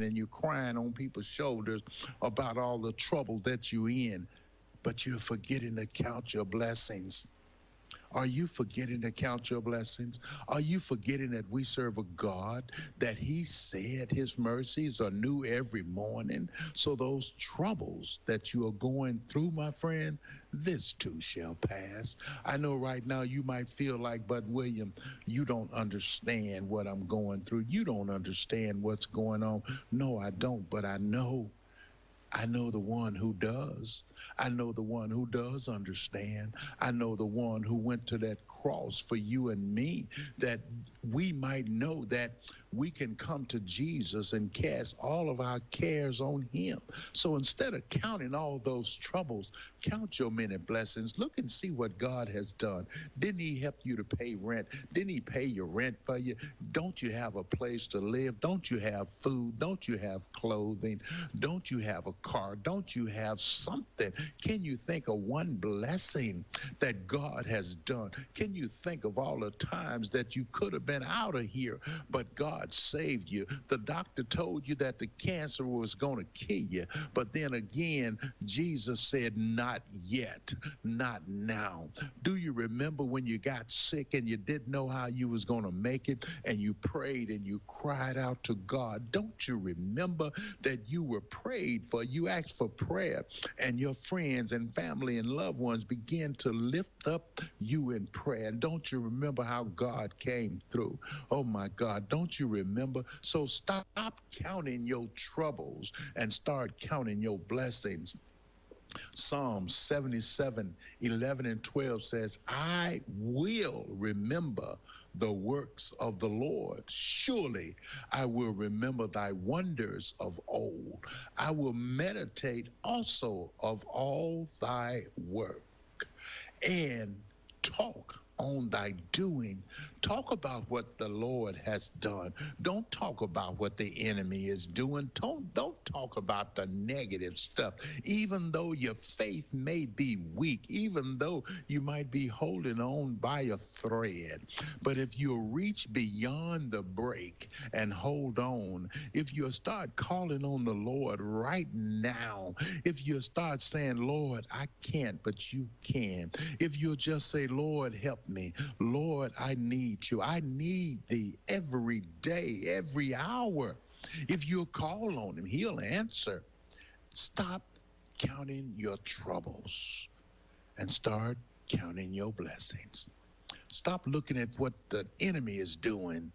and you're crying on people's shoulders about all the trouble that you're in, but you're forgetting to count your blessings. Are you forgetting to count your blessings? Are you forgetting that we serve a God that he said his mercies are new every morning? So those troubles that you are going through, my friend, this too shall pass. I know right now you might feel like, but William, you don't understand what I'm going through. You don't understand what's going on. No, I don't, but I know the one who does. I know the one who does understand. I know the one who went to that cross for you and me, that we might know that we can come to Jesus and cast all of our cares on him. So instead of counting all those troubles, count your many blessings. Look and see what God has done. Didn't he help you to pay rent? Didn't he pay your rent for you? Don't you have a place to live? Don't you have food? Don't you have clothing? Don't you have a car? Don't you have something? Can you think of one blessing that God has done? Can you think of all the times that you could have been out of here, but God saved you? The doctor told you that the cancer was going to kill you, but then again, Jesus said, not yet, not now. Do you remember when you got sick and you didn't know how you was going to make it, and you prayed and you cried out to God? Don't you remember that you were prayed for? You asked for prayer, and your friends and family and loved ones began to lift up you in prayer. And don't you remember how God came through? Oh my God, don't you remember? So stop counting your troubles and start counting your blessings. Psalm 77, 11 and 12 says, I will remember the works of the Lord. Surely I will remember thy wonders of old. I will meditate also of all thy work and talk on thy doing. Talk about what the Lord has done. Don't talk about what the enemy is doing. Don't talk about the negative stuff. Even though your faith may be weak, even though you might be holding on by a thread, but if you reach beyond the break and hold on, if you start calling on the Lord right now, if you start saying, Lord, I can't, but you can. If you'll just say, Lord, help me. Lord, I need you. I need thee every day, every hour. If you'll call on him, he'll answer. Stop counting your troubles and start counting your blessings. Stop looking at what the enemy is doing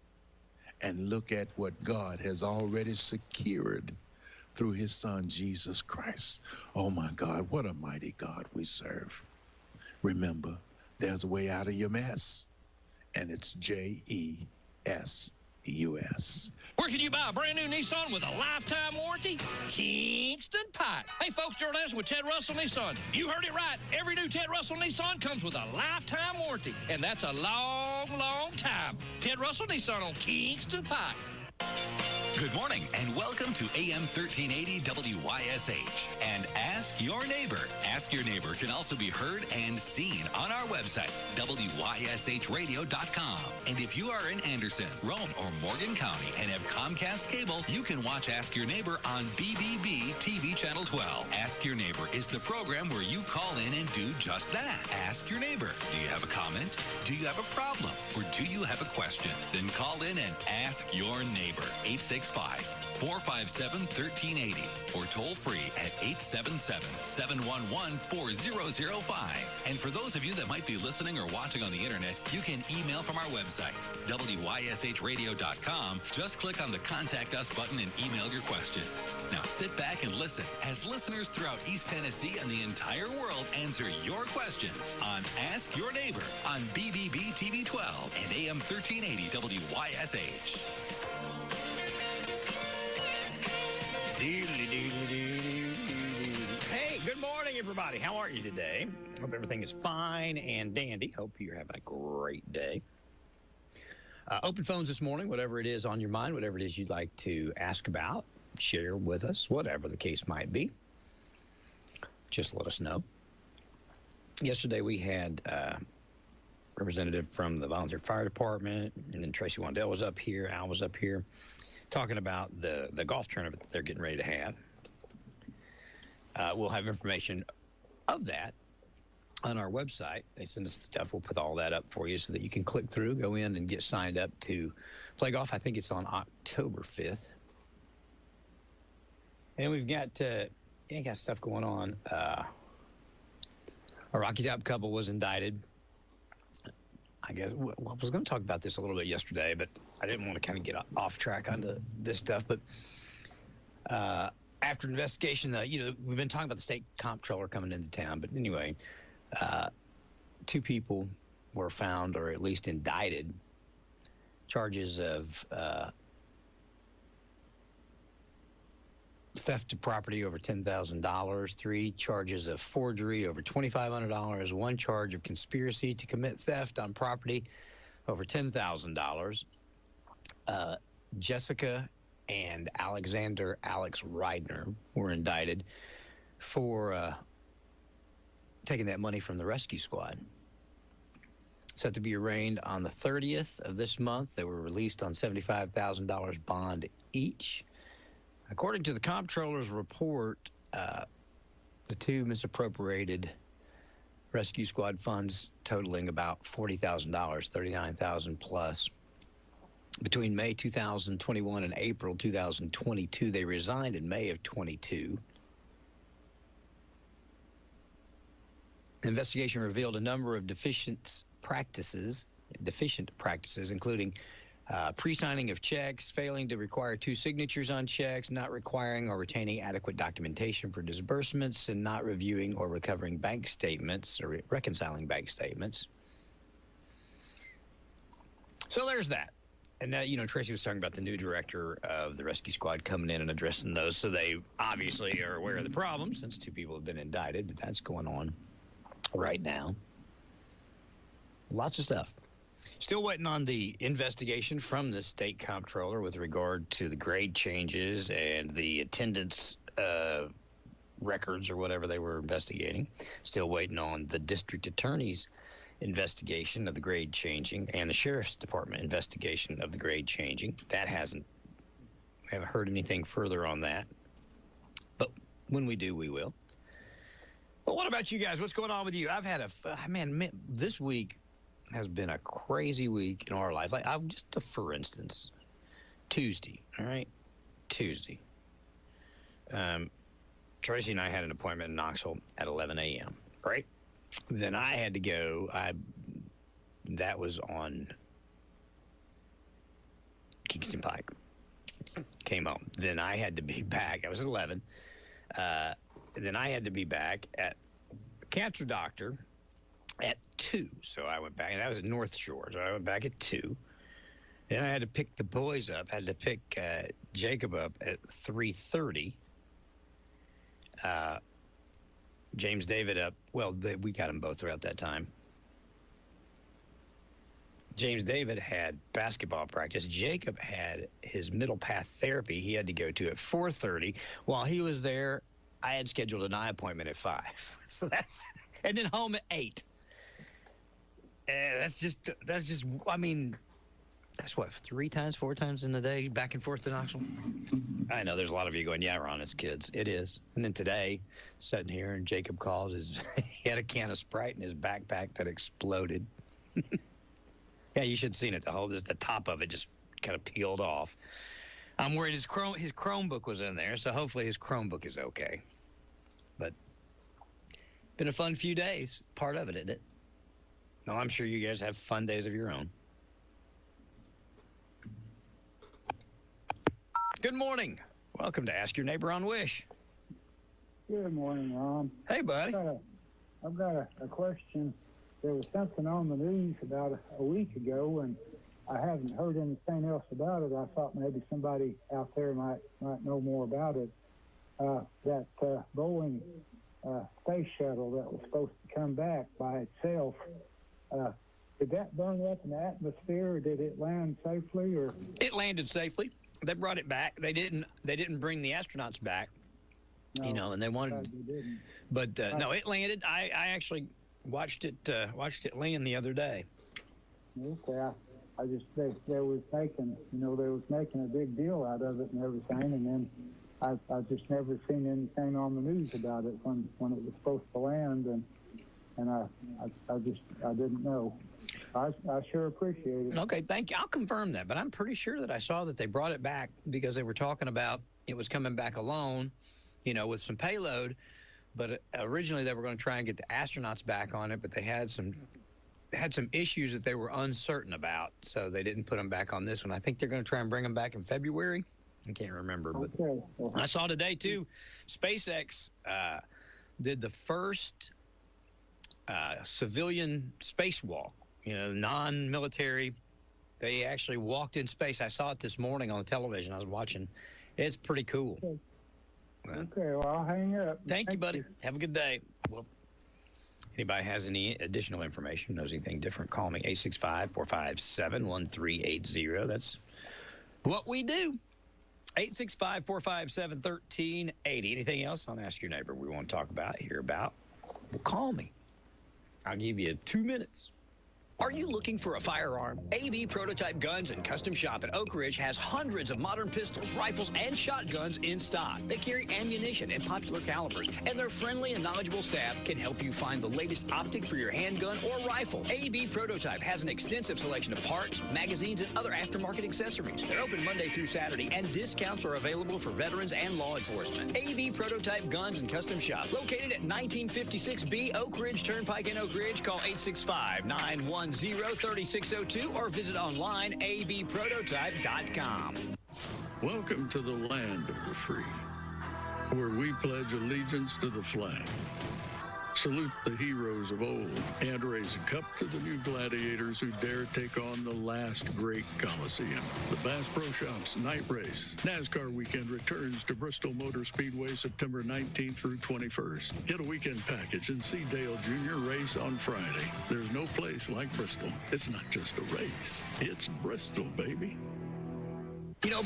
and look at what God has already secured through his son, Jesus Christ. Oh my God, what a mighty God we serve. Remember, there's a way out of your mess, and it's JESUS. Where can you buy a brand new Nissan with a lifetime warranty? Kingston Pike. Hey folks, Gerald Anderson with Ted Russell Nissan. You heard it right. Every new Ted Russell Nissan comes with a lifetime warranty, and that's a long, long time. Ted Russell Nissan on Kingston Pike. Good morning and welcome to AM 1380 WYSH and Ask Your Neighbor. Ask Your Neighbor can also be heard and seen on our website, WYSHradio.com. And if you are in Anderson, Rome, or Morgan County and have Comcast cable, you can watch Ask Your Neighbor on BBB TV Channel 12. Ask Your Neighbor is the program where you call in and do just that. Ask Your Neighbor. Do you have a comment? Do you have a problem? Or do you have a question? Then call in and ask your neighbor. 865-457-1380 or toll free at 877-711-4005. And for those of you that might be listening or watching on the internet, you can email from our website, WYSHradio.com. Just click on the Contact Us button and email your questions. Now sit back and listen as listeners throughout East Tennessee and the entire world answer your questions on Ask Your Neighbor on BBB TV 12 and AM 1380 WYSH. Hey, good morning, everybody. How are you today? Hope everything is fine and dandy. Hope you're having a great day. Open phones this morning, whatever it is on your mind, whatever it is you'd like to ask about, share with us, whatever the case might be. Just let us know. Yesterday we had a representative from the volunteer fire department, and then Tracy Wandell was up here, Al was up here. talking about the golf tournament that they're getting ready to have. We'll have information of that on our website. They send us the stuff. We'll put all that up for you so that you can click through, go in, and get signed up to play golf. I think it's on October 5th. And we've got stuff going on. A Rocky Top couple was indicted. I guess I was going to talk about this a little bit yesterday, but I didn't want to kind of get off track onto this stuff. But after an investigation, we've been talking about the state comptroller coming into town. But anyway, 2 people were found, or at least indicted, charges of theft of property over $10,000, 3 charges of forgery over $2,500, 1 charge of conspiracy to commit theft on property over $10,000. Jessica and Alexander Alex Reidner were indicted for taking that money from the rescue squad. Set to be arraigned on the 30th of this month. They were released on $75,000 bond each. According to the comptroller's report, the 2 misappropriated rescue squad funds totaling about $40,000, $39,000 plus. Between May 2021 and April 2022, they resigned in May of 22. The investigation revealed a number of deficient practices, including pre-signing of checks, failing to require 2 signatures on checks, not requiring or retaining adequate documentation for disbursements, and not reviewing or recovering bank statements or reconciling bank statements. So there's that. And now, Tracy was talking about the new director of the rescue squad coming in and addressing those. So they obviously are aware of the problem since 2 people have been indicted, but that's going on right now. Lots of stuff. Still waiting on the investigation from the state comptroller with regard to the grade changes and the attendance records or whatever they were investigating. Still waiting on the district attorney's investigation of the grade changing and the sheriff's department investigation of the grade changing. That haven't heard anything further on that. But when we do, we will. But what about you guys? What's going on with you? I've had this week has been a crazy week in our life. Like, for instance, Tuesday, all right? Tuesday. Tracy and I had an appointment in Knoxville at 11 a.m., right? Then I had to go. That was on Kingston Pike. Came home. Then I had to be back. I was at 11. Then I had to be back at the cancer doctor at 2. So I went back, and that was at North Shore. So I went back at 2. Then I had to pick the boys up. I had to pick Jacob up at 3:30. James David up. Well, we got them both throughout that time. James David had basketball practice. Jacob had his middle path therapy he had to go to at 4:30. While he was there, I had scheduled an eye appointment at 5. So and then home at 8. That's what, 3 times, 4 times in a day, back and forth to Knoxville? I know there's a lot of you going, yeah, Ron, it's kids. It is. And then today, sitting here, and Jacob calls, he had a can of Sprite in his backpack that exploded. Yeah, you should have seen it. The top of it just kind of peeled off. I'm worried his Chromebook was in there, so hopefully his Chromebook is okay. But been a fun few days. Part of it, isn't it? No, I'm sure you guys have fun days of your own. Good morning. Welcome to Ask Your Neighbor on WYSH. Good morning, Ron. Hey, buddy. I've got a question. There was something on the news about a week ago, and I haven't heard anything else about it. I thought maybe somebody out there might know more about it. That Boeing space shuttle that was supposed to come back by itself, did that burn up in the atmosphere, or did it land safely? Or it landed safely. They brought it back. They didn't bring the astronauts back, no, and they wanted. But no, it landed. I actually watched it land the other day. Okay, they was making, they was making a big deal out of it and everything, and then I just never seen anything on the news about it when it was supposed to land, and I didn't know. I sure appreciate it. Okay, thank you. I'll confirm that, but I'm pretty sure that I saw that they brought it back because they were talking about it was coming back alone, with some payload. But originally they were going to try and get the astronauts back on it, but they had some issues that they were uncertain about, so they didn't put them back on this one. I think they're going to try and bring them back in February. I can't remember, but okay. I saw today too, SpaceX did the first civilian spacewalk. Non-military. They actually walked in space. I saw it this morning on the television. I was watching. It's pretty cool. Okay, well, I'll hang up. Thank you, buddy. Have a good day. Well, anybody has any additional information, knows anything different, call me, 865-457-1380. That's what we do. 865-457-1380. Anything else on Ask Your Neighbor we want to talk about, hear about? Well, call me. I'll give you 2 minutes. Are you looking for a firearm? AB Prototype Guns and Custom Shop at Oak Ridge has hundreds of modern pistols, rifles, and shotguns in stock. They carry ammunition and popular calibers, and their friendly and knowledgeable staff can help you find the latest optic for your handgun or rifle. AB Prototype has an extensive selection of parts, magazines, and other aftermarket accessories. They're open Monday through Saturday, and discounts are available for veterans and law enforcement. AB Prototype Guns and Custom Shop, located at 1956B Oak Ridge Turnpike in Oak Ridge. Call 865-910-3602 or visit online abprototype.com. Welcome to the land of the free, where we pledge allegiance to the flag, salute the heroes of old, and raise a cup to the new gladiators who dare take on the last great Coliseum. The Bass Pro Shops Night Race NASCAR weekend returns to Bristol Motor Speedway September 19th through 21st. Get a weekend package and see Dale Jr. race on Friday. There's no place like Bristol. It's not just a race. It's Bristol, baby.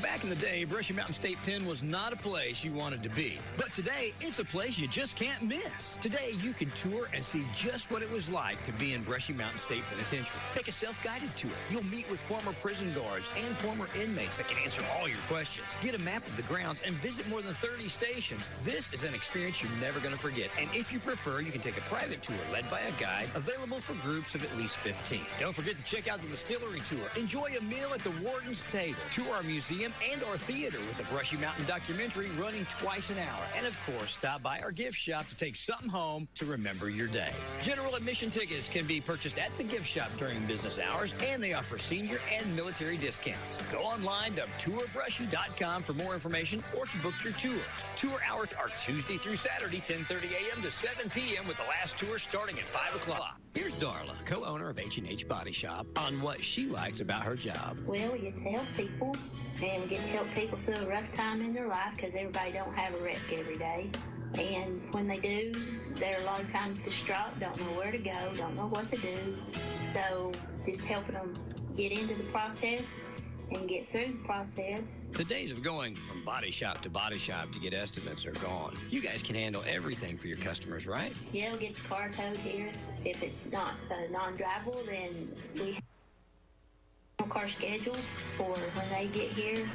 Back in the day, Brushy Mountain State Pen was not a place you wanted to be. But today, it's a place you just can't miss. Today, you can tour and see just what it was like to be in Brushy Mountain State Penitentiary. Take a self-guided tour. You'll meet with former prison guards and former inmates that can answer all your questions. Get a map of the grounds and visit more than 30 stations. This is an experience you're never going to forget. And if you prefer, you can take a private tour led by a guide, available for groups of at least 15. Don't forget to check out the distillery tour. Enjoy a meal at the warden's table. Tour our museum and our theater with the Brushy Mountain documentary running twice an hour. And of course, stop by our gift shop to take something home to remember your day. General admission tickets can be purchased at the gift shop during business hours, and they offer senior and military discounts. Go online to tourbrushy.com for more information or to book your tour. Tour hours are Tuesday through Saturday, 10:30 a.m. to 7 p.m. with the last tour starting at 5 o'clock. Here's Darla, co-owner of H&H Body Shop, on what she likes about her job. Well, we get to help people, and we get to help people through a rough time in their life because everybody don't have a wreck every day. And when they do, they're a lot of times distraught, don't know where to go, don't know what to do. So just helping them get into the process and get through the process. The days of going from body shop to get estimates are gone. You guys can handle everything for your customers, right? Yeah, we'll get the car towed here. If it's not non-drivable, then we have a car schedule for when they get here.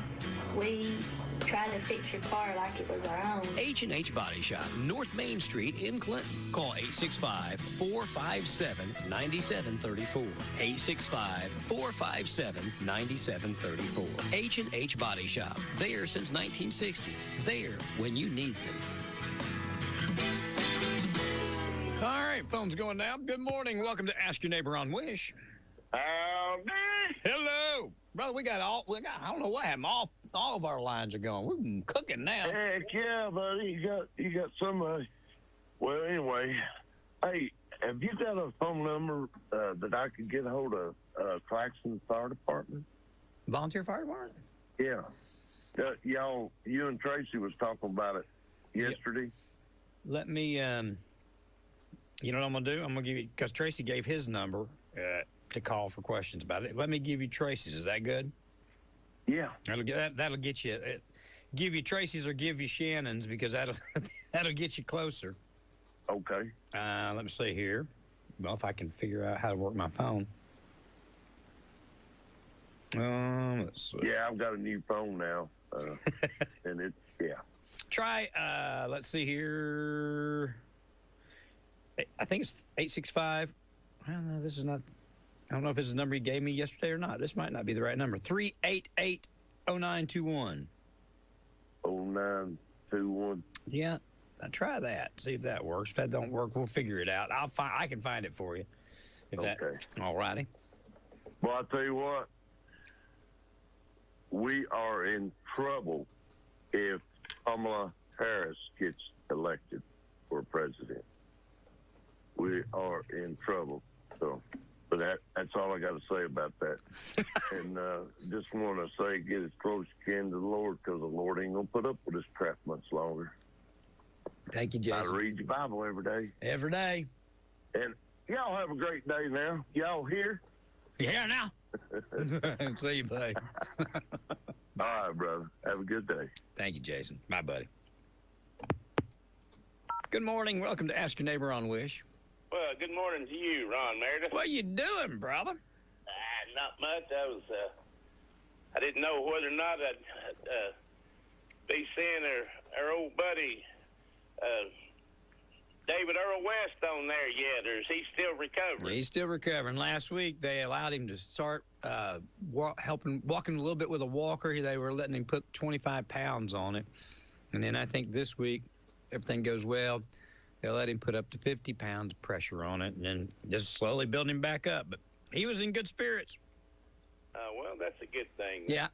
We try to fix your car like it was our own. H&H Body Shop, North Main Street in Clinton. Call 865-457-9734. 865-457-9734. H&H Body Shop, there since 1960. There when you need them. All right, phone's going down. Good morning. Welcome to Ask Your Neighbor on WYSH. Hello. Brother, I don't know what happened. All of our lines are going. We're cooking now. Heck yeah, buddy. You got somebody. Well, anyway, hey, have you got a phone number that I could get a hold of Claxton Fire Department? Volunteer Fire Department? Yeah. You and Tracy was talking about it yesterday. Let me, you know what I'm going to do? I'm going to give you, because Tracy gave his number to call for questions about it. Let me give you Tracy's. Is that good? Yeah. That'll get you, give you Tracy's or give you Shannon's, because that'll get you closer. Okay. Let me see here. Well, if I can figure out how to work my phone. Let's see. Yeah, I've got a new phone now, and it's Try. Let's see here. I think it's 865. Well, no, this is not. I don't know if it's the number you gave me yesterday or not. This might not be the right number. 388-0921. 0921. Yeah, I'll try that. See if that works. If that don't work, we'll figure it out. I can find it for you. Okay. All righty. Well, I'll tell you what. We are in trouble if Kamala Harris gets elected for president. We are in trouble. So, but that's all I got to say about that. And just want to say, get as close as you can to the Lord, because the Lord ain't going to put up with this crap much longer. Thank you, Jason. I read your Bible every day. Every day. And y'all have a great day now. Y'all here? You here now? See you, buddy. All right, brother. Have a good day. Thank you, Jason. Bye, buddy. Good morning. Welcome to Ask Your Neighbor on WYSH. Well, good morning to you, Ron Meredith. What you doing, brother? Not much. I didn't know whether or not I'd be seeing our old buddy, David Earl West on there yet, or is he still recovering? He's still recovering. Last week, they allowed him to start walking a little bit with a walker. They were letting him put 25 pounds on it. And then I think this week, everything goes well, they'll let him put up to 50 pounds of pressure on it, and then just slowly building him back up. But he was in good spirits. Well, that's a good thing. Yeah.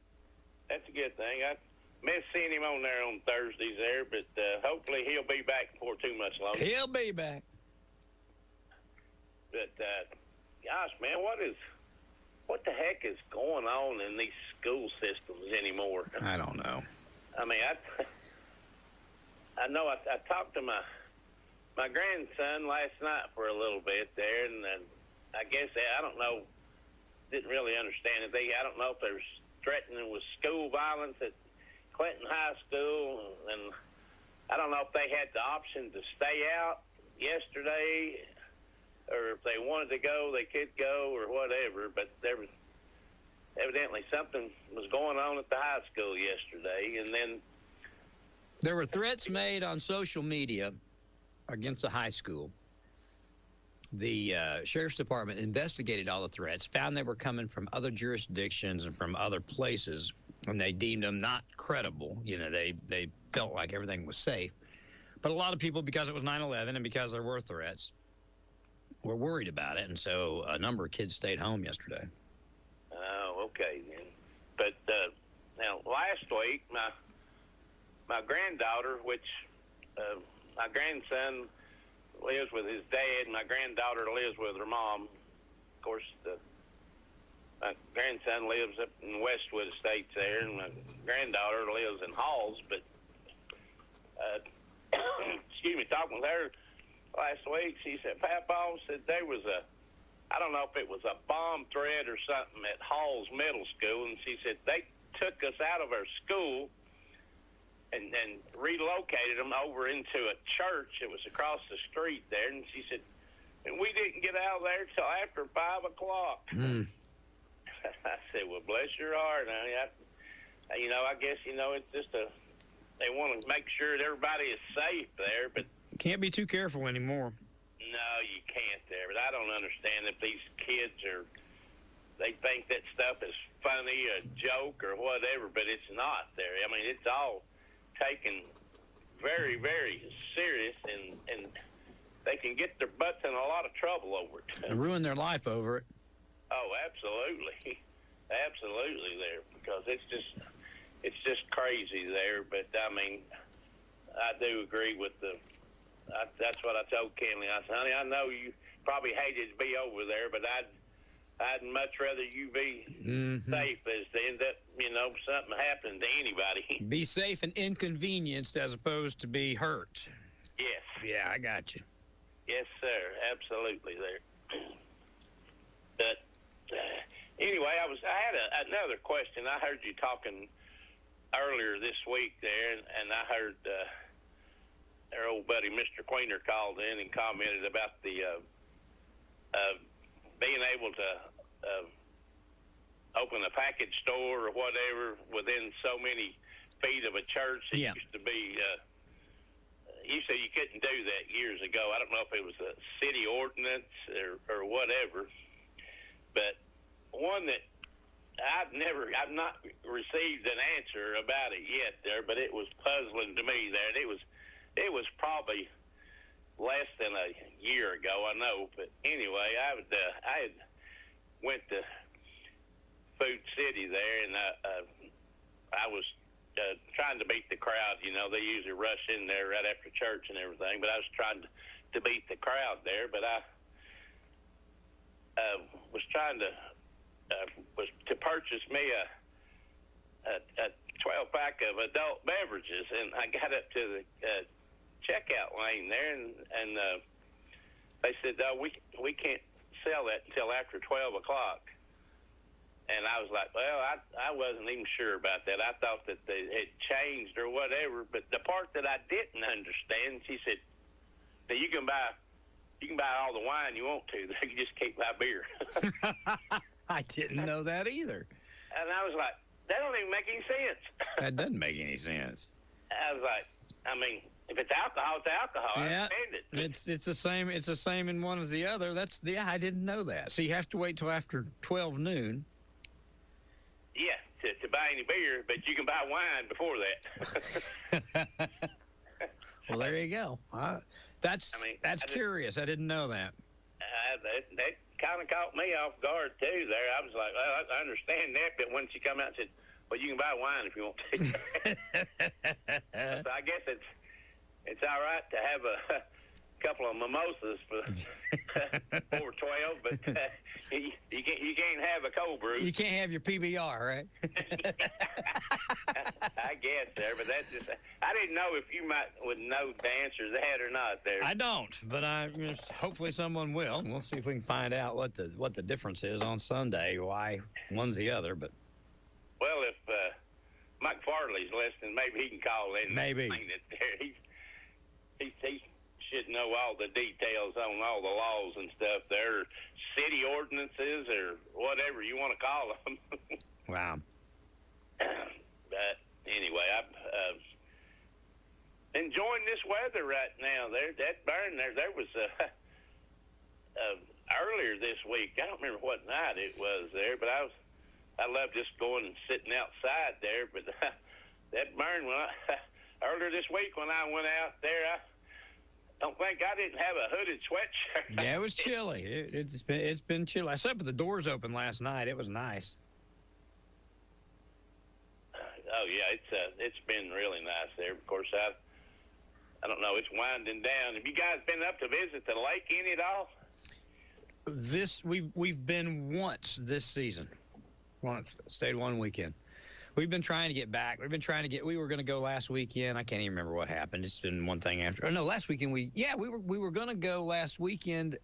That's a good thing. I missed seeing him on there on Thursdays there, but hopefully he'll be back before too much longer. He'll be back. But, gosh, man, what the heck is going on in these school systems anymore? I don't know. I mean, I know I talked to my grandson last night for a little bit there, and I guess I don't know, didn't really understand it. I don't know if there's threatening with school violence at Clinton High School, and I don't know if they had the option to stay out yesterday, or if they wanted to go, they could go, or whatever. But there was evidently something was going on at the high school yesterday, and then there were threats made on social media against the high school. The Sheriff's Department investigated all the threats, found they were coming from other jurisdictions and from other places, and they deemed them not credible. You know, they felt like everything was safe. But a lot of people, because it was 9/11 and because there were threats, were worried about it, and so a number of kids stayed home yesterday. Oh, okay then. But now last week, my granddaughter, which my grandson lives with his dad, and my granddaughter lives with her mom. Of course, my grandson lives up in Westwood Estates there, and my granddaughter lives in Halls. But excuse me, talking with her last week, she said, Papa said there was I don't know if it was a bomb threat or something at Halls Middle School, and she said they took us out of our school and relocated them over into a church. It was across the street there, and she said, and we didn't get out of there till after 5 o'clock. Mm. I said, well, bless your heart, honey. I guess, it's just they want to make sure that everybody is safe there, but can't be too careful anymore. No, you can't there. But I don't understand if these kids they think that stuff is funny, a joke or whatever, but it's not there. I mean, it's all taken very, very serious, and they can get their butts in a lot of trouble over it. And ruin their life over it. Oh, absolutely. Absolutely there, because it's just crazy there. But, I mean, I do agree with that's what I told Kenley. I said, honey, I know you probably hated to be over there, but I'd much rather you be safe as to end up, something happening to anybody. Be safe and inconvenienced as opposed to be hurt. Yes. Yeah, I got you. Yes, sir. Absolutely there. But anyway, I had another question. I heard you talking earlier this week there, and I heard our old buddy Mr. Queener called in and commented about the being able to open a package store or whatever within so many feet of a church. It used to be. You said you couldn't do that years ago. I don't know if it was a city ordinance or whatever, but one that I've not received an answer about it yet there, but it was puzzling to me there. And it was probably less than a year ago, I know. But anyway, I had went to Food City there, and I was trying to beat the crowd. You know, they usually rush in there right after church and everything, but I was trying to beat the crowd there. But I was trying to purchase me a 12-pack of adult beverages, and I got up to the checkout lane there, and they said, "Oh, we can't sell that until after 12 o'clock." And I was like, well, I wasn't even sure about that. I thought that they had changed or whatever. But the part that I didn't understand, she said, that you can buy all the wine you want to. You just can't buy beer. I didn't know that either. And I was like, that don't even make any sense. That doesn't make any sense. I was like, I mean, if it's alcohol, it's alcohol. Yeah, I understand it. It's the same. It's the same in one as the other. I didn't know that. So you have to wait till after 12 noon. Yeah, to buy any beer, but you can buy wine before that. Well, there you go. That's curious. I didn't know that. That kind of caught me off guard, too, there. I was like, well, I understand that, but once you come out and said, well, you can buy wine if you want to. So I guess it's all right to have a couple of mimosas for 4:12, but you can't have a cold brew. You can't have your PBR, right? I guess there, but that's just, I didn't know if you would know the answer to that or not there. I don't, but hopefully someone will. We'll see if we can find out what the difference is on Sunday, why one's the other. But well, if Mike Farley's listening, maybe he can call in. Maybe. He should know all the details on all the laws and stuff there, city ordinances or whatever you want to call them. Wow. But anyway, I'm enjoying this weather right now. That burn there was earlier this week. I don't remember what night it was there, but I love just going and sitting outside there. But that burn earlier this week when I went out there, I don't think I didn't have a hooded sweatshirt. Yeah, it was chilly. It's been chilly. I slept with the doors open last night. It was nice. Oh yeah, it's been really nice there. Of course, I don't know. It's winding down. Have you guys been up to visit the lake any at all? We've been once this season. Once, stayed one weekend. We've been trying to get back. We were going to go last weekend. I can't even remember what happened. It's been one thing after. Oh, no, last weekend we were going to go last weekend,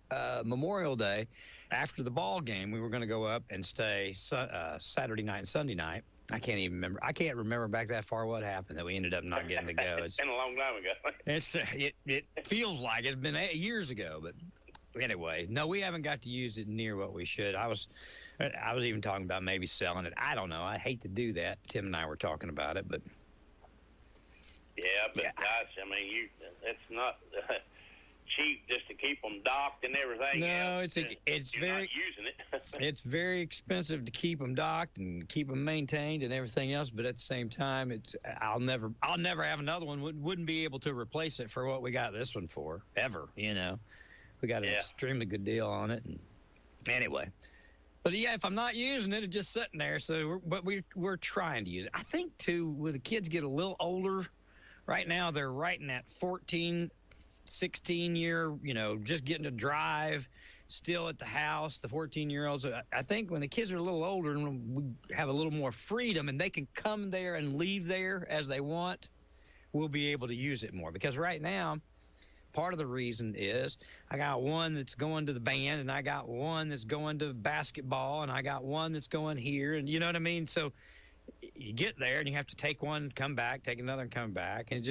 Memorial Day, after the ball game. We were going to go up and stay Saturday night and Sunday night. I can't even remember. I can't remember back that far what happened that we ended up not getting to go. It's been a long time ago. It feels like it's been 8 years ago, but anyway, no, we haven't got to use it near what we should. I was even talking about maybe selling it. I don't know. I hate to do that. Tim and I were talking about it, but yeah, but gosh, I mean, it's not cheap just to keep them docked and everything. No, it's very not using it. It's very expensive to keep them docked and keep them maintained and everything else. But at the same time, I'll never have another one. Wouldn't be able to replace it for what we got this one for ever. You know, we got an extremely good deal on it. And anyway. But yeah, if I'm not using it, it's just sitting there. So, we're trying to use it. I think too, when the kids get a little older, right now they're right in that 14, 16 year, just getting to drive, still at the house. The 14-year-olds. I think when the kids are a little older and we have a little more freedom and they can come there and leave there as they want, we'll be able to use it more. Because right now, part of the reason is I got one that's going to the band, and I got one that's going to basketball, and I got one that's going here, and you know what I mean? So you get there, and you have to take one, come back, take another, and come back, and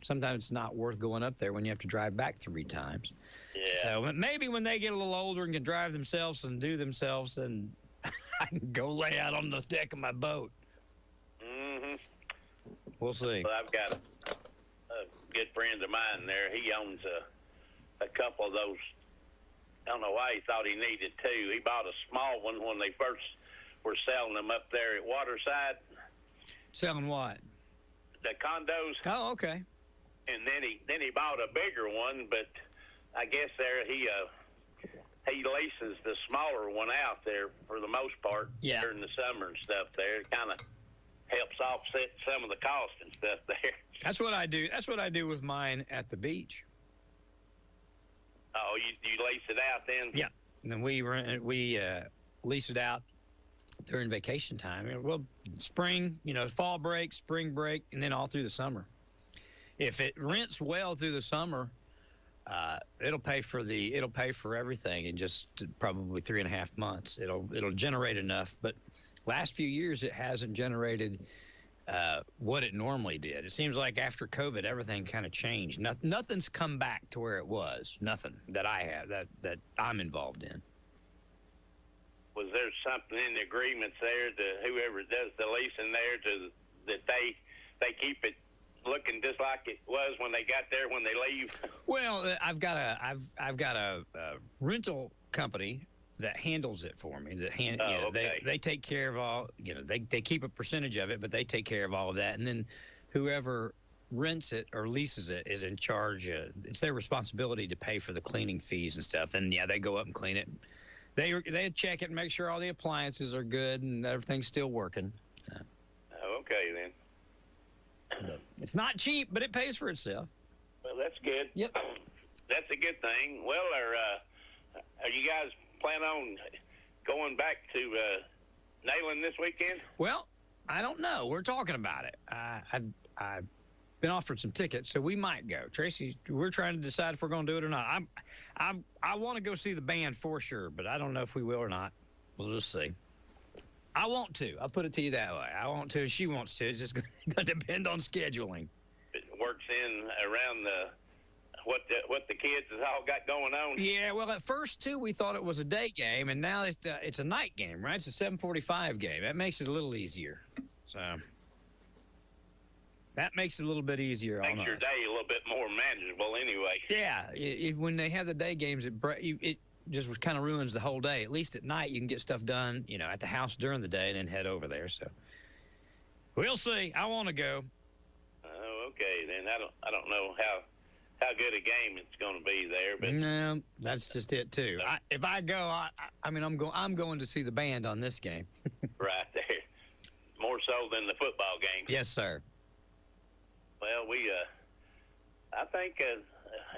sometimes it's not worth going up there when you have to drive back 3 times. Yeah. So maybe when they get a little older and can drive themselves and do themselves, and I can go lay out on the deck of my boat. Mm-hmm. We'll see. Well, I've got a good friend of mine there. He owns a couple of those. I don't know why he thought he needed two. He bought a small one when they first were selling them up there at Waterside. Selling what? The condos. Oh, okay. And then he bought a bigger one, but I guess there he leases the smaller one out there for the most part during the summer and stuff there. It kind of helps offset some of the cost and stuff there. That's what I do. That's what I do with mine at the beach. Oh, you lease it out then? Yeah. And then we lease it out during vacation time. Well, spring, fall break, spring break, and then all through the summer. If it rents well through the summer, it'll pay for everything in just probably 3.5 months. It'll generate enough, but last few years it hasn't generated what it normally did. It seems like after COVID, everything kind of changed. Nothing's come back to where it was. Nothing that I have that I'm involved in. Was there something in the agreements there to whoever does the leasing there that they keep it looking just like it was when they got there when they leave? Well, I've got a rental company that handles it for me. Okay. They take care of all. They keep a percentage of it, but they take care of all of that. And then whoever rents it or leases it is in charge. It's their responsibility to pay for the cleaning fees and stuff. And they go up and clean it. They check it and make sure all the appliances are good and everything's still working. Okay then. It's not cheap, but it pays for itself. Well, that's good. Yep. That's a good thing. Well, are you guys planning on going back to Nayland this weekend? Well, I don't know. We're talking about it. I've been offered some tickets, so we might go. Tracy, we're trying to decide if we're going to do it or not. I want to go see the band for sure, but I don't know if we will or not. We'll just see. I want to. I'll put it to you that way. I want to. She wants to. It's just going to depend on scheduling. It works in around what the kids has all got going on. Yeah, well, at first, too, we thought it was a day game, and now it's a night game, right? It's a 7:45 game. That makes it a little easier. So that makes it a little bit easier. Makes your day a little bit more manageable anyway. Yeah, when they have the day games, it just kind of ruins the whole day. At least at night, you can get stuff done, at the house during the day and then head over there. So we'll see. I want to go. Oh, okay. Then I don't know how good a game it's going to be there, but no, that's just it too. If I go, I'm going to see the band on this game. Right there, more so than the football game. Yes, sir. Well, I think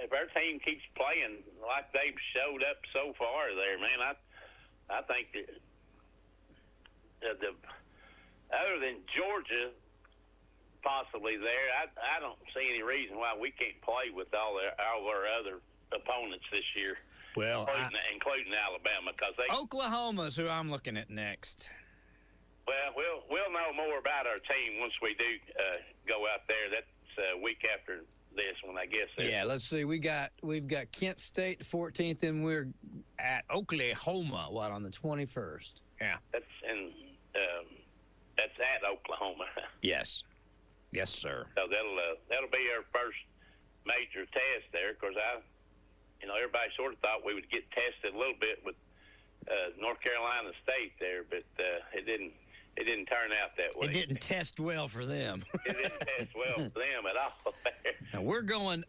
if our team keeps playing like they've showed up so far there, man, I think that the other than Georgia possibly there, I don't see any reason why we can't play with all our other opponents this year. Well, including Alabama, because Oklahoma's who I'm looking at next. Well, we'll know more about our team once we do go out there. That's a week after this one, I guess. Yeah, let's see. We've got Kent State the 14th, and we're at Oklahoma. On the 21st? Yeah. That's at Oklahoma. Yes. Yes, sir. So that'll be our first major test there. Of course, everybody sort of thought we would get tested a little bit with North Carolina State there, but it didn't turn out that way. It didn't test well for them. It didn't test well for them at all. Now we're going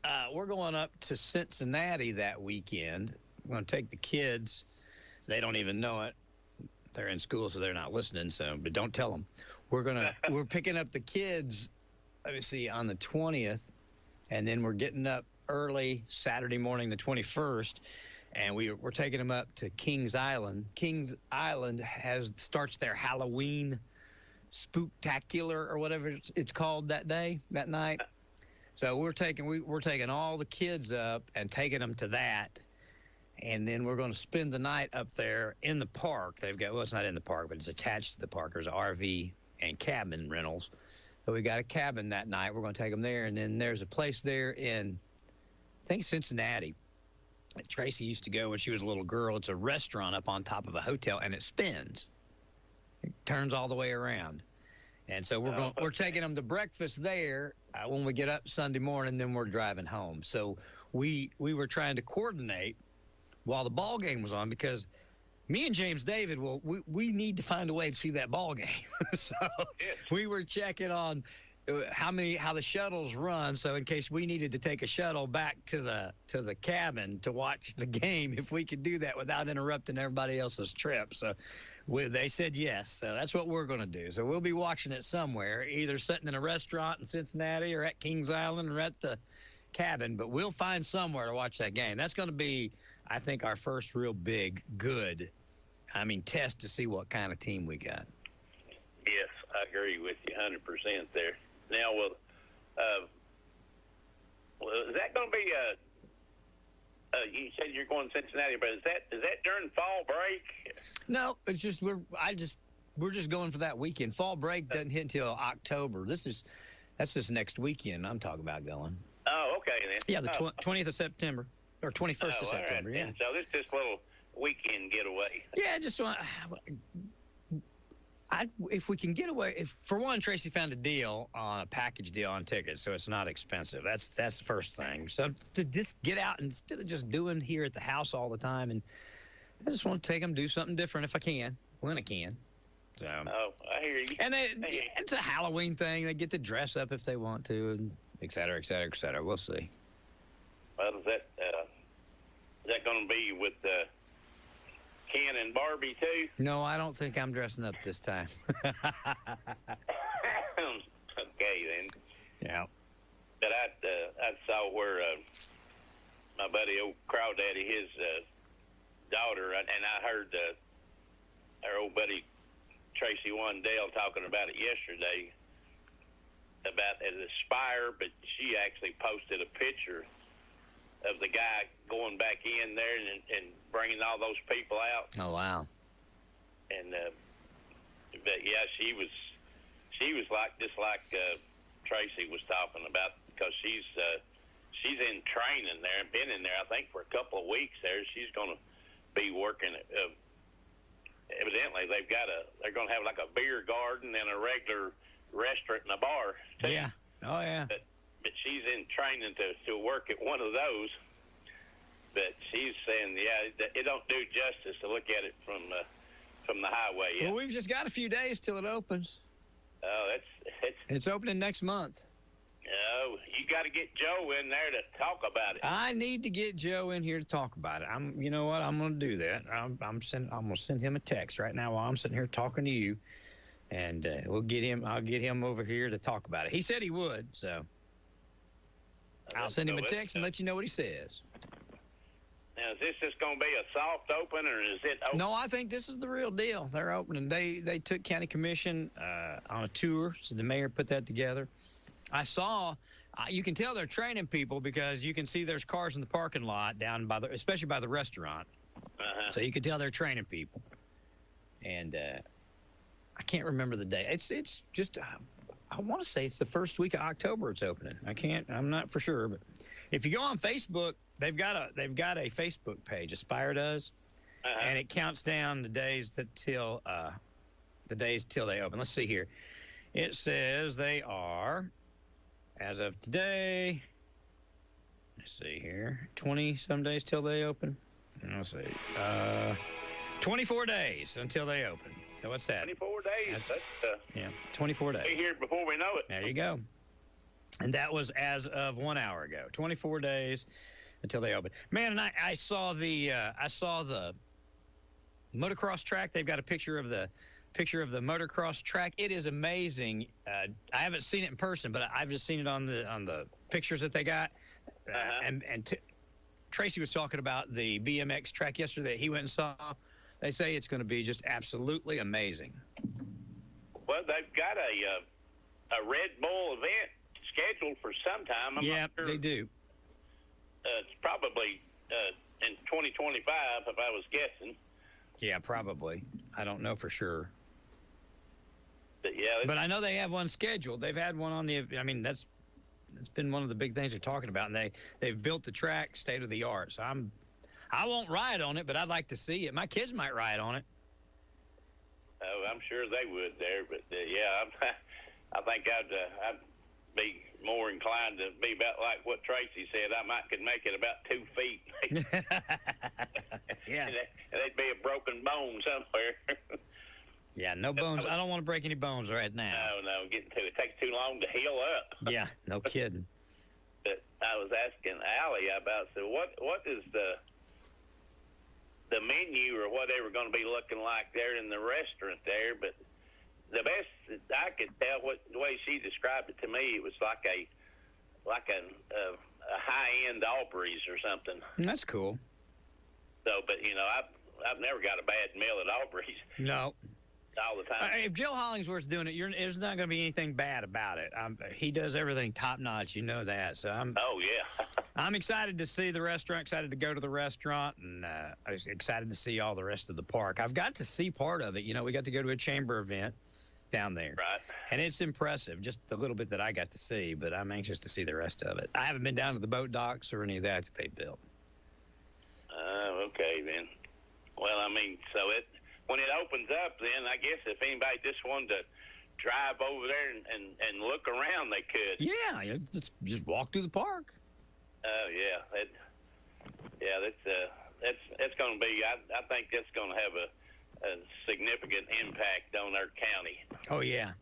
up to Cincinnati that weekend. We're going to take the kids. They don't even know it. They're in school, so they're not listening. But don't tell them. We're picking up the kids. Let me see, on the 20th, and then we're getting up early Saturday morning, the 21st. And we're taking them up to Kings Island. Kings Island starts their Halloween spooktacular or whatever it's called that night. So we're taking all the kids up and taking them to that, and then we're going to spend the night up there in the park. It's not in the park, but it's attached to the park. There's RV and cabin rentals. So we got a cabin that night. We're going to take them there, and then there's a place there in, I think, Cincinnati. Tracy used to go when she was a little girl. It's a restaurant up on top of a hotel, and it spins. turns all the way around. And so we're taking them to breakfast there when we get up Sunday morning, then we're driving home. So we were trying to coordinate while the ball game was on, because me and James David, we need to find a way to see that ball game. So we were checking on how the shuttles run, so in case we needed to take a shuttle back to the cabin to watch the game, if we could do that without interrupting everybody else's trip. So they said yes, so that's what we're going to do. So we'll be watching it somewhere, either sitting in a restaurant in Cincinnati or at Kings Island or at the cabin, but we'll find somewhere to watch that game. That's going to be, I think, our first real big, test to see what kind of team we got. Yes, I agree with you 100% there. Now, is that going to be you said you're going to Cincinnati, but is that during fall break? No, it's just we're just going for that weekend. Fall break doesn't hit until October. That's just next weekend I'm talking about going. Oh, okay then. Yeah, the 20th of September or 21st of September. Right. Yeah. So this is just a little weekend getaway. Yeah, just want. If we can get away, for one, Tracy found a deal on a package deal on tickets, so it's not expensive. That's the first thing. So to just get out instead of just doing here at the house all the time, and I just want to take them, do something different if I can, when I can. So. Oh, I hear you. And it's a Halloween thing. They get to dress up if they want to, and et cetera, et cetera, et cetera. We'll see. Well, is that going to be with Ken and Barbie too? No, I don't think I'm dressing up this time. Okay then. Yeah. But I saw where my buddy old Crawdaddy, his daughter, and I heard our old buddy Tracy Wandale talking about it yesterday about the Spire, but she actually posted a picture of the guy going back in there and bringing all those people out. Oh, wow. And but yeah, she was like Tracy was talking about, because she's in training there and been in there I think for a couple of weeks there. She's going to be working evidently they're going to have like a beer garden and a regular restaurant and a bar too. Yeah. Oh yeah. But she's in training to work at one of those. But she's saying, it don't do justice to look at it from the highway yet. Well, we've just got a few days till it opens. Oh, it's opening next month. Oh, you got to get Joe in there to talk about it. I need to get Joe in here to talk about it. You know what? I'm going to do that. I'm going to send him a text right now while I'm sitting here talking to you, and I'll get him over here to talk about it. He said he would, so I'll send him a text and let you know what he says. Now, is this just going to be a soft open, or is it open? No, I think this is the real deal. They're opening. They took county commission on a tour, so the mayor put that together. I saw, you can tell they're training people because you can see there's cars in the parking lot down especially by the restaurant. Uh-huh. So you can tell they're training people. And I can't remember the day. It's just, I want to say it's the first week of October it's opening. I'm not for sure, but if you go on Facebook, they've got a Facebook page, Aspire does, and it counts down the days till they open. Let's see here. It says they are, as of today, let's see here, 20-some days till they open. Let's see, 24 days until they open. So what's that? 24 days. That's 24 days. Be here before we know it. There you go. And that was as of 1 hour ago. 24 days until they open. Man, and I saw the motocross track. They've got a picture of the motocross track. It is amazing. I haven't seen it in person, but I've just seen it on the pictures that they got. Tracy was talking about the BMX track yesterday that he went and saw. They say it's going to be just absolutely amazing. Well, they've got a Red Bull event scheduled for some time. I'm not sure. They do. It's probably in 2025, if I was guessing. Yeah, probably. I don't know for sure. But I know they have one scheduled. They've had one on that's been one of the big things they're talking about, and they've built the track state of the art. So I won't ride on it, but I'd like to see it. My kids might ride on it. Oh, I'm sure they would there. But yeah, I think I'd be more inclined to be about like what Tracy said. I could make it about 2 feet. Yeah. And there'd be a broken bone somewhere. Yeah, no bones. I don't want to break any bones right now. No, it takes too long to heal up. Yeah, no kidding. But I was asking Allie about, so what is the menu or whatever going to be looking like there in the restaurant there? But the best I could tell, the way she described it to me, it was like a high-end Aubrey's or something. That's cool. So, but I've never got a bad meal at Aubrey's. No. All the time. If Joe Hollingsworth's doing it, there's not going to be anything bad about it. He does everything top notch, you know that. So Oh yeah. I'm excited to see the restaurant. Excited to go to the restaurant, and I was excited to see all the rest of the park. I've got to see part of it. We got to go to a chamber event down there, right? And it's impressive, just the little bit that I got to see. But I'm anxious to see the rest of it. I haven't been down to the boat docks or any of that they built. Okay then. Well, I mean, so when it opens up, then I guess if anybody just wanted to drive over there and look around, they could. Yeah, just walk through the park. Oh yeah, that's going to be. I think that's going to have a significant impact on our county. Oh yeah.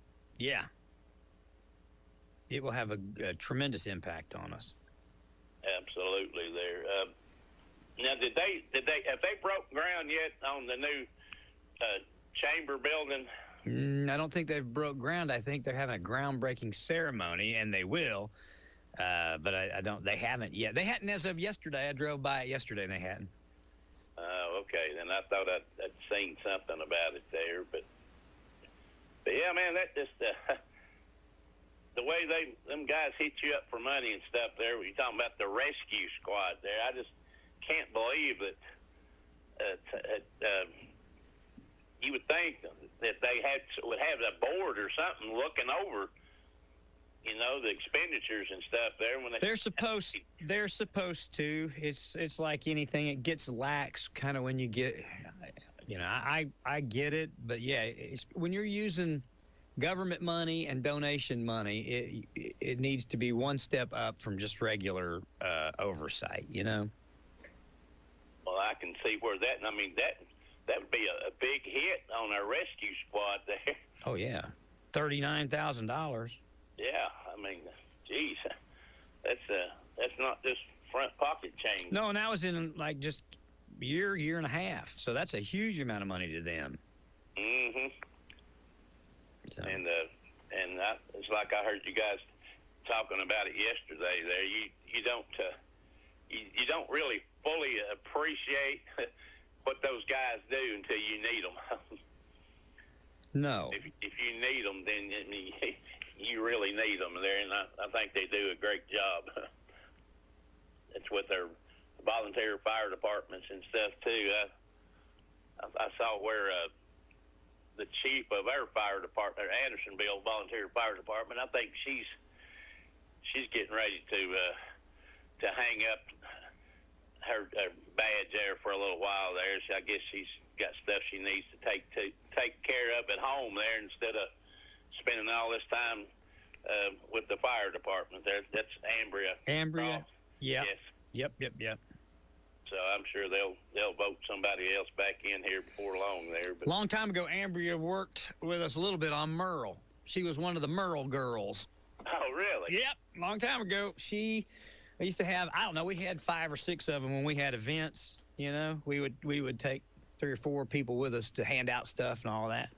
It will have a tremendous impact on us. Absolutely, there. Now, have they broke ground yet on the new chamber building? I don't think they've broke ground. I think they're having a groundbreaking ceremony, and they will. But they haven't yet. They hadn't as of yesterday. I drove by it yesterday, and they hadn't. Okay. Then I thought I'd seen something about it there, but yeah, man, that just the way them guys hit you up for money and stuff there. You're talking about the rescue squad there. I just can't believe that. You would think that they would have a board or something looking over, the expenditures and stuff there. When they're supposed to. It's like anything. It gets lax kind of when you get. I get it, but yeah, when you're using government money and donation money, it needs to be one step up from just regular oversight. Well, I can see where that. I mean that would be a big hit on our rescue squad there. Oh yeah, $39,000. Yeah, I mean, geez, that's not just front pocket change. No, and that was in like just year and a half. So that's a huge amount of money to them. Mm-hmm. So. And it's like I heard you guys talking about it yesterday. There, you don't really fully appreciate what those guys do until you need them. No. If you need them, then you really need them there, and I think they do a great job. It's with their volunteer fire departments and stuff too. I saw where the chief of our fire department, Andersonville Volunteer Fire Department, I think she's getting ready to hang up her badge there for a little while there. So I guess she's got stuff she needs to take care of at home there instead of spending all this time with the fire department there. That's Ambria. Yeah. Yes. Yep. So I'm sure they'll vote somebody else back in here before long there. But long time ago, Ambria worked with us a little bit on Merle. She was one of the Merle girls. Oh, really? Yep. Long time ago. We used to have, I don't know, we had 5 or 6 of them when we had events. We would take 3 or 4 people with us to hand out stuff and all that.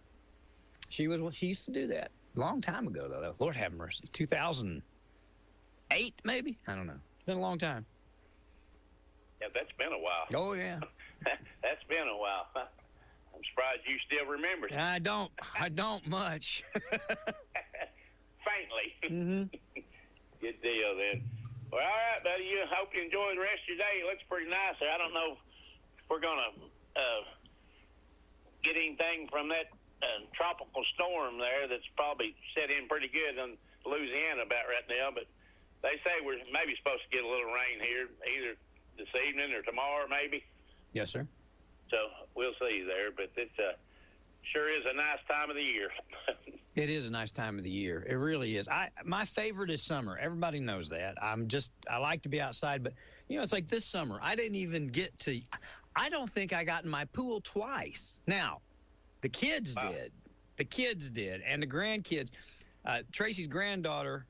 She used to do that. Long time ago, though. Lord have mercy. 2008, maybe? I don't know. It's been a long time. Yeah, that's been a while. Oh, yeah. That's been a while. I'm surprised you still remember it. I don't much. Faintly. Mm-hmm. Good deal, then. Well, all right, buddy. I hope you enjoy the rest of your day. It looks pretty nice there. I don't know if we're going to get anything from that tropical storm there that's probably set in pretty good in Louisiana about right now, but they say we're maybe supposed to get a little rain here either this evening or tomorrow maybe. Yes, sir. So we'll see there, but it's sure is a nice time of the year. It is a nice time of the year. It really is. My favorite is summer. Everybody knows that. I like to be outside, but it's like this summer. I didn't even get to. I don't think I got in my pool twice. Now, the kids did. The kids did, and the grandkids. Tracy's granddaughter,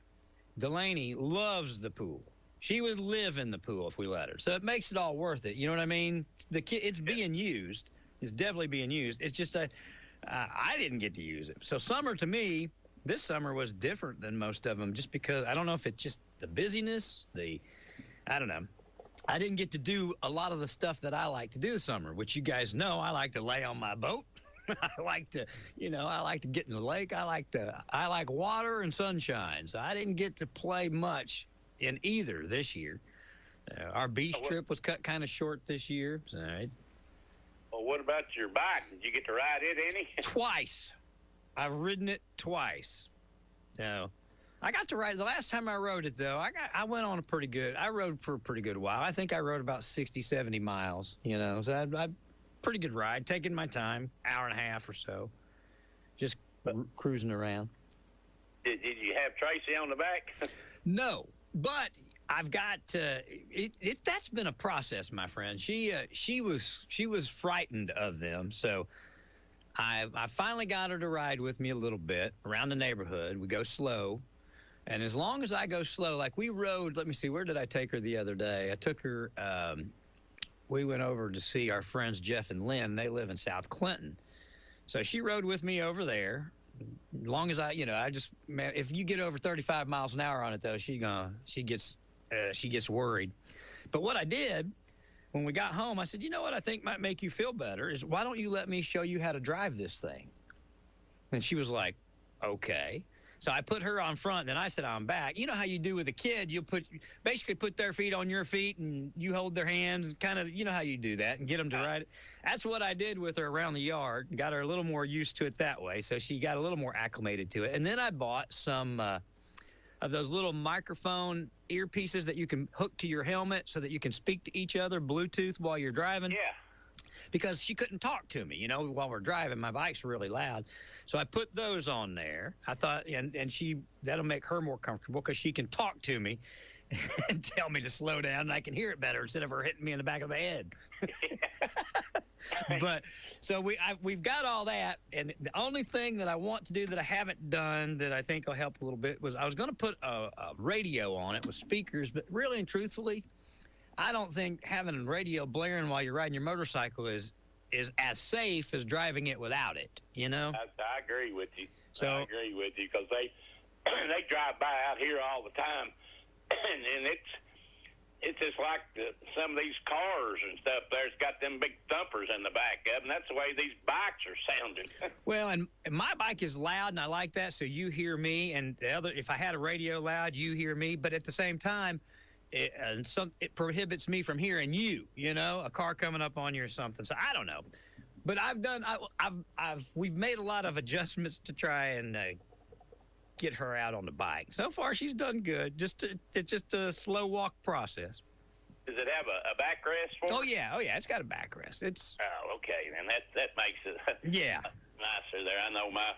Delaney, loves the pool. She would live in the pool if we let her. So it makes it all worth it. You know what I mean? It's being used. It's definitely being used. It's just I didn't get to use it. So summer to me, this summer was different than most of them just because I don't know if it's just the busyness, I don't know. I didn't get to do a lot of the stuff that I like to do this summer, which you guys know. I like to lay on my boat. I like to get in the lake. I like water and sunshine. So I didn't get to play much in either this year. Our beach trip was cut kind of short this year. So, well, what about your bike? Did you get to ride it any? Twice. I've ridden it twice. No. I got to ride the last time I rode it though. I went on I rode for a pretty good while. I think I rode about 60, 70 miles, So I pretty good ride, taking my time, hour and a half or so. Just cruising around. Did you have Tracy on the back? No, but I've got that's been a process, my friend. She was frightened of them, so I finally got her to ride with me a little bit around the neighborhood. We go slow, and as long as I go slow, like we rode. Let me see, where did I take her the other day? I took her. We went over to see our friends Jeff and Lynn. They live in South Clinton, so she rode with me over there. As long as if you get over 35 miles an hour on it though, she gets worried. But what I did when we got home, I said, you know what I think might make you feel better is why don't you let me show you how to drive this thing? And she was like, okay. So I put her on front, and then I said on back. You know how you do with a kid? You'll basically put their feet on your feet, and you hold their hands, kind of, you know how you do that, and get them to ride it. That's what I did with her around the yard, got her a little more used to it that way, so she got a little more acclimated to it. And then I bought some of those little microphone earpieces that you can hook to your helmet so that you can speak to each other, Bluetooth, while you're driving. Yeah. Because she couldn't talk to me, while we're driving. My bike's really loud. So I put those on there. I thought, and that'll make her more comfortable because she can talk to me and tell me to slow down, and I can hear it better instead of her hitting me in the back of the head. But so we've got all that, and the only thing that I want to do that I haven't done that I think will help a little bit was I was going to put a radio on it with speakers, but really and truthfully, I don't think having a radio blaring while you're riding your motorcycle is as safe as driving it without it, I agree with you. So, I agree with you because they drive by out here all the time, and it's just like some of these cars and stuff there's got them big thumpers in the back of them. That's the way these bikes are sounding. Well, and my bike is loud, and I like that, so you hear me, and if I had a radio loud, you hear me, but at the same time, it prohibits me from hearing you, a car coming up on you or something. So I don't know, but we've made a lot of adjustments to try and get her out on the bike. So far, she's done good. It's just a slow walk process. Does it have a backrest for it? Oh yeah, it's got a backrest. Oh, okay, then that makes it nicer there. I know my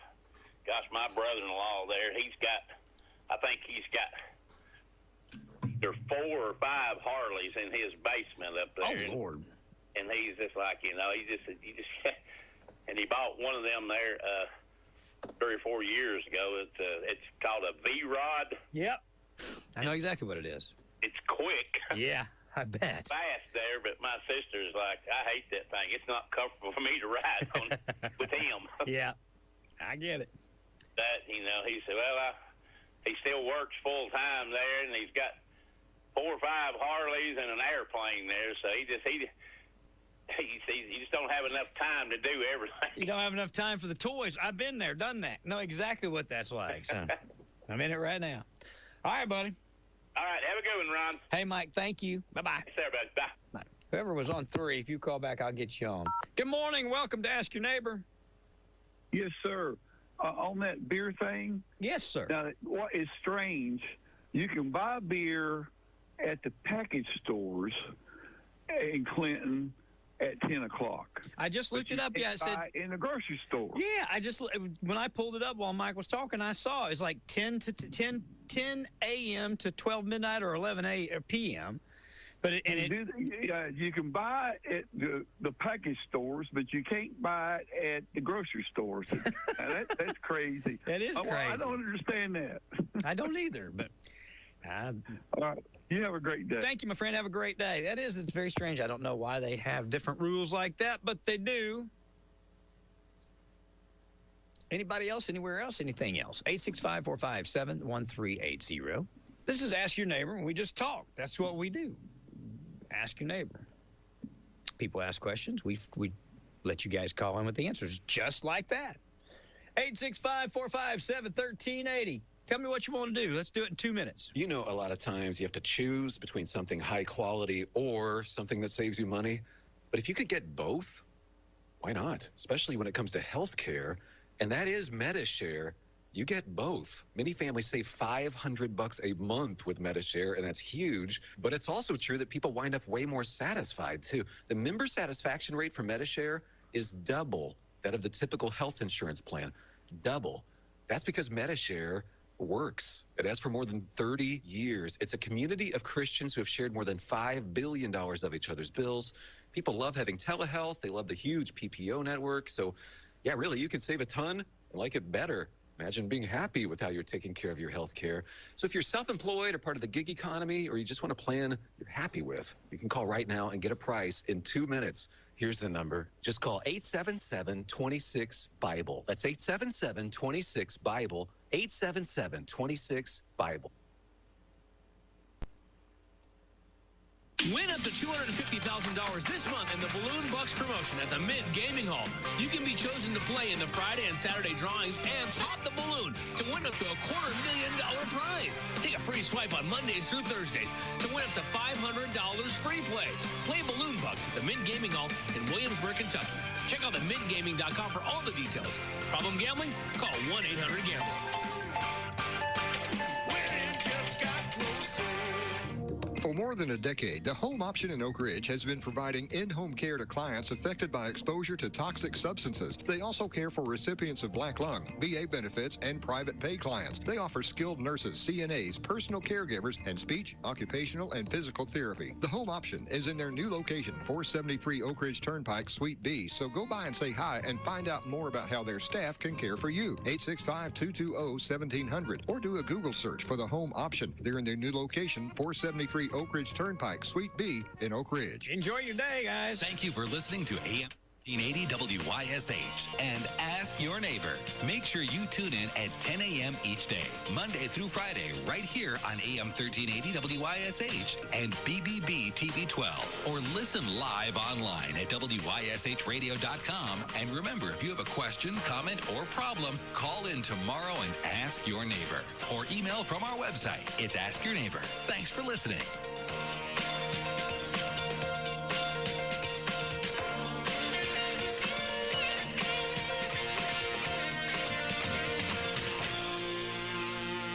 brother-in-law there, I think he's got. There are 4 or 5 Harleys in his basement up there. Oh Lord! And he's just like, he just, and he bought one of them there 3 or 4 years ago. It's called a V-Rod. Yep, I know exactly what it is. It's quick. Yeah, I bet. Fast there, but my sister's like, I hate that thing. It's not comfortable for me to ride on with him. Yeah, I get it. But he said, well, he still works full time there, and he's got 4 or 5 Harleys and an airplane there, so he just don't have enough time to do everything. You don't have enough time for the toys. I've been there, done that. Know exactly what that's like, son. I'm in it right now. All right, buddy. All right, have a good one, Ron. Hey, Mike, thank you. Bye-bye. Yes, sir, buddy. Bye. Bye. Whoever was on 3, if you call back, I'll get you on. Good morning. Welcome to Ask Your Neighbor. Yes, sir. On that beer thing. Yes, sir. Now, what is strange, you can buy beer at the package stores in Clinton at 10 o'clock. I just looked it up. Yeah, it said in the grocery store. Yeah, when I pulled it up while Mike was talking, I saw it's like 10 a.m. to 12 midnight or 11 p.m. But you can buy it at the package stores, but you can't buy it at the grocery stores. That's crazy. That is crazy. I don't understand that. I don't either, but. All right. You have a great day. Thank you, my friend. Have a great day. It's very strange. I don't know why they have different rules like that, but they do. Anybody else, anywhere else, anything else? 865-457-1380. This is Ask Your Neighbor, and we just talk. That's what we do. Ask your neighbor. People ask questions. We let you guys call in with the answers just like that. 865-457-1380. Tell me what you want to do. Let's do it in 2 minutes. You know, a lot of times you have to choose between something high quality or something that saves you money. But if you could get both, why not? Especially when it comes to health care, and that is MediShare. You get both. Many families save $500 a month with MediShare, and that's huge. But it's also true that people wind up way more satisfied, too. The member satisfaction rate for MediShare is double that of the typical health insurance plan. Double. That's because MediShare works. It has for more than 30 years. It's a community of Christians who have shared more than $5 billion of each other's bills. People love having telehealth. They love the huge PPO network. So, yeah, really, you can save a ton and like it better. Imagine being happy with how you're taking care of your health care. So if you're self-employed or part of the gig economy, or you just want a plan you're happy with, you can call right now and get a price in 2 minutes. Here's the number. Just call 877-26-BIBLE. That's 877-26-BIBLE. 877-26-BIBLE. Win up to $250,000 this month in the Balloon Bucks promotion at the Mint Gaming Hall. You can be chosen to play in the Friday and Saturday drawings and pop the balloon to win up to a $250,000 prize. Take a free swipe on Mondays through Thursdays to win up to $500 free play. Play Balloon Bucks at the Mint Gaming Hall in Williamsburg, Kentucky. Check out the mintgaming.com for all the details. Problem gambling? Call 1-800-GAMBLER. For more than a decade, the Home Option in Oak Ridge has been providing in-home care to clients affected by exposure to toxic substances. They also care for recipients of Black Lung, VA benefits, and private pay clients. They offer skilled nurses, CNAs, personal caregivers, and speech, occupational, and physical therapy. The Home Option is in their new location, 473 Oak Ridge Turnpike, Suite B. So go by and say hi and find out more about how their staff can care for you. 865-220-1700 or do a Google search for the Home Option. They're in their new location, 473 Oak Ridge Turnpike, Suite B in Oak Ridge. Enjoy your day, guys. Thank you for listening to AM 1380 WYSH and Ask Your Neighbor. Make sure you tune in at 10 a.m. each day, Monday through Friday, right here on AM 1380 WYSH and BBB TV 12. Or listen live online at WYSHradio.com. And remember, if you have a question, comment, or problem, call in tomorrow and ask your neighbor. Or email from our website. It's Ask Your Neighbor. Thanks for listening.